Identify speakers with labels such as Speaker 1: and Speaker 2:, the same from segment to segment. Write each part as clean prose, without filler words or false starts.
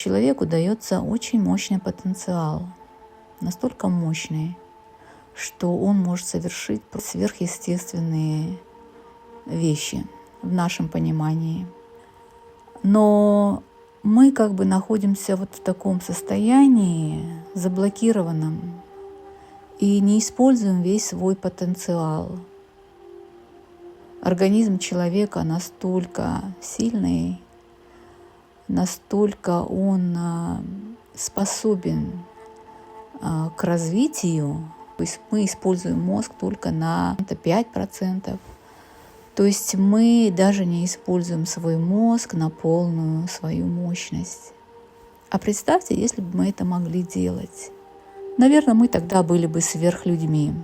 Speaker 1: Человеку дается очень мощный потенциал, настолько мощный, что он может совершить сверхъестественные вещи в нашем понимании. Но мы как бы находимся вот в таком состоянии заблокированном и не используем весь свой потенциал. Организм человека настолько сильный, настолько он способен к развитию. То есть мы используем мозг только на 5%. То есть мы даже не используем свой мозг на полную свою мощность. А представьте, если бы мы это могли делать. Наверное, мы тогда были бы сверхлюдьми.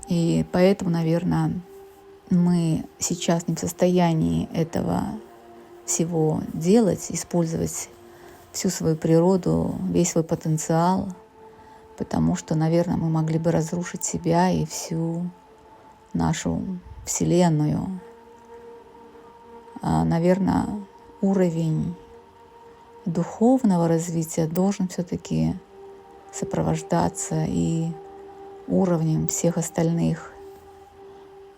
Speaker 1: И поэтому, наверное, мы сейчас не в состоянии этого всего делать, использовать всю свою природу, весь свой потенциал, потому что, наверное, мы могли бы разрушить себя и всю нашу Вселенную. Наверное, уровень духовного развития должен все-таки сопровождаться и уровнем всех остальных.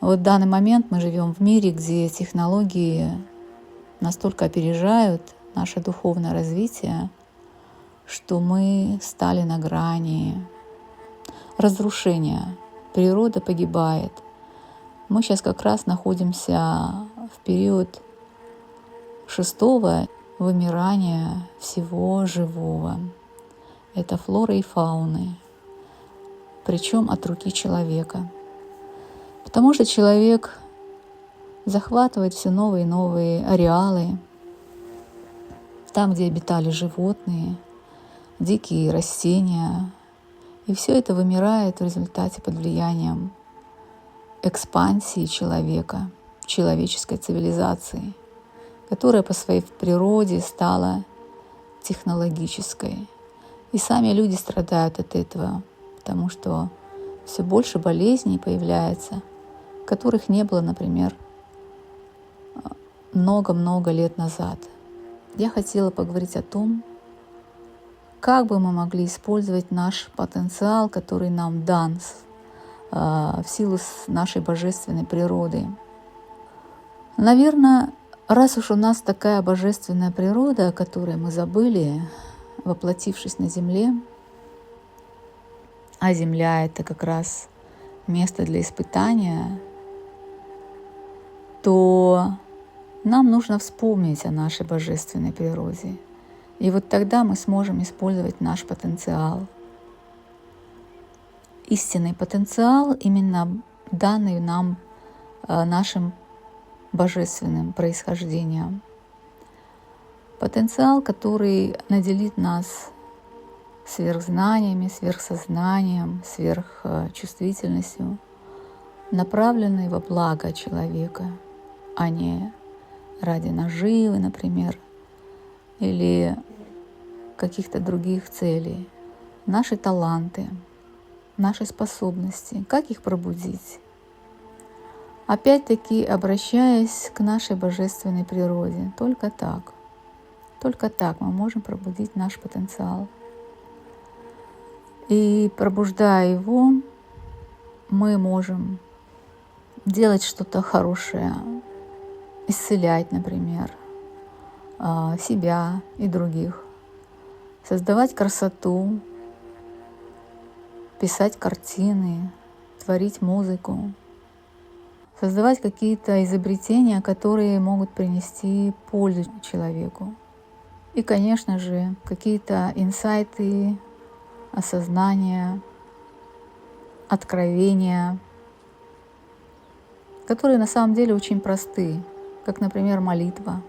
Speaker 1: Вот в данный момент мы живем в мире, где технологии настолько опережают наше духовное развитие, что мы стали на грани разрушения. Природа погибает. Мы сейчас как раз находимся в период 6-го вымирания всего живого. Это флоры и фауны, причем от руки человека. Потому что человек захватывает все новые и новые ареалы, там, где обитали животные, дикие растения. И все это вымирает в результате под влиянием экспансии человека, человеческой цивилизации, которая по своей природе стала технологической. И сами люди страдают от этого, потому что все больше болезней появляется, которых не было, например, много-много лет назад. Я хотела поговорить о том, как бы мы могли использовать наш потенциал, который нам дан в силу нашей божественной природы. Наверное, раз уж у нас такая божественная природа, о которой мы забыли, воплотившись на Земле, а Земля — это как раз место для испытания, то нам нужно вспомнить о нашей божественной природе. И вот тогда мы сможем использовать наш потенциал. Истинный потенциал, именно данный нам нашим божественным происхождением. Потенциал, который наделит нас сверхзнаниями, сверхсознанием, сверхчувствительностью, направленный во благо человека, а не ради наживы, например, или каких-то других целей. Наши таланты, наши способности, как их пробудить? Опять-таки, обращаясь к нашей божественной природе, только так мы можем пробудить наш потенциал. И пробуждая его, мы можем делать что-то хорошее, исцелять, например, себя и других, создавать красоту, писать картины, творить музыку, создавать какие-то изобретения, которые могут принести пользу человеку. И, конечно же, какие-то инсайты, осознания, откровения, которые на самом деле очень просты, как, например, молитва,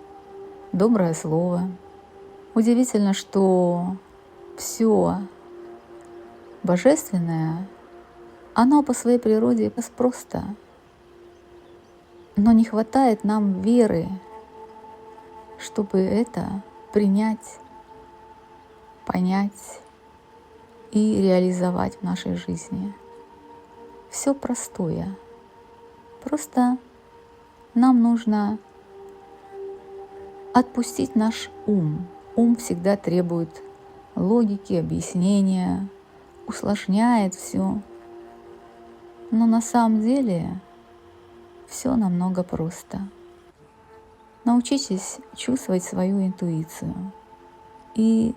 Speaker 1: доброе слово. Удивительно, что все божественное, оно по своей природе просто, но не хватает нам веры, чтобы это принять, понять и реализовать в нашей жизни. Все простое. Просто нам нужно отпустить наш ум. ум всегда требует логики, объяснения, усложняет все. Но на самом деле все намного просто. Научитесь чувствовать свою интуицию и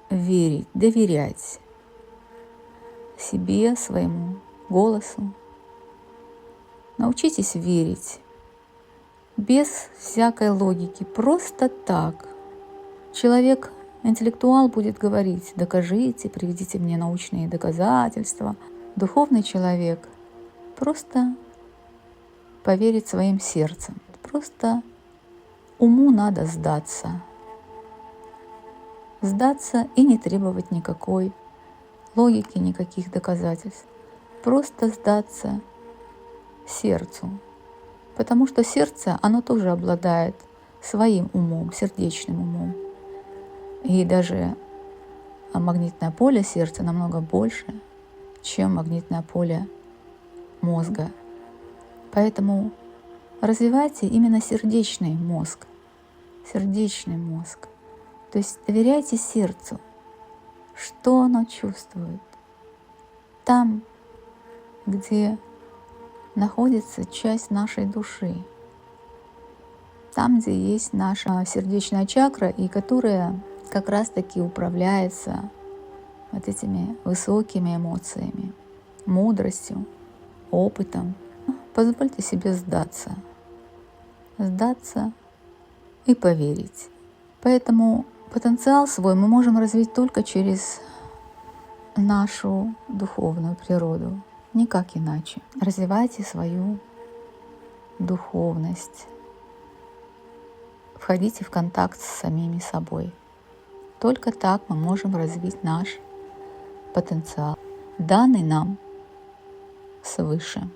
Speaker 1: верить, доверять себе, своему голосу. Научитесь верить без всякой логики, просто так. Человек, интеллектуал будет говорить: докажите, приведите мне научные доказательства. Духовный человек просто поверит своим сердцем. Просто уму надо сдаться. Сдаться и не требовать никакой логики, никаких доказательств. Просто сдаться сердцу. Потому что сердце, оно тоже обладает своим умом, сердечным умом. И даже магнитное поле сердца намного больше, чем магнитное поле мозга. Поэтому развивайте именно сердечный мозг. Сердечный мозг. То есть доверяйте сердцу, что оно чувствует. Там, где находится часть нашей души. Там, где есть наша сердечная чакра, и которая как раз-таки управляется вот этими высокими эмоциями, мудростью, опытом. Позвольте себе сдаться. Сдаться и поверить. Поэтому потенциал свой мы можем развить только через нашу духовную природу. Никак иначе. Развивайте свою духовность. Входите в контакт с самими собой. Только так мы можем развить наш потенциал, данный нам свыше.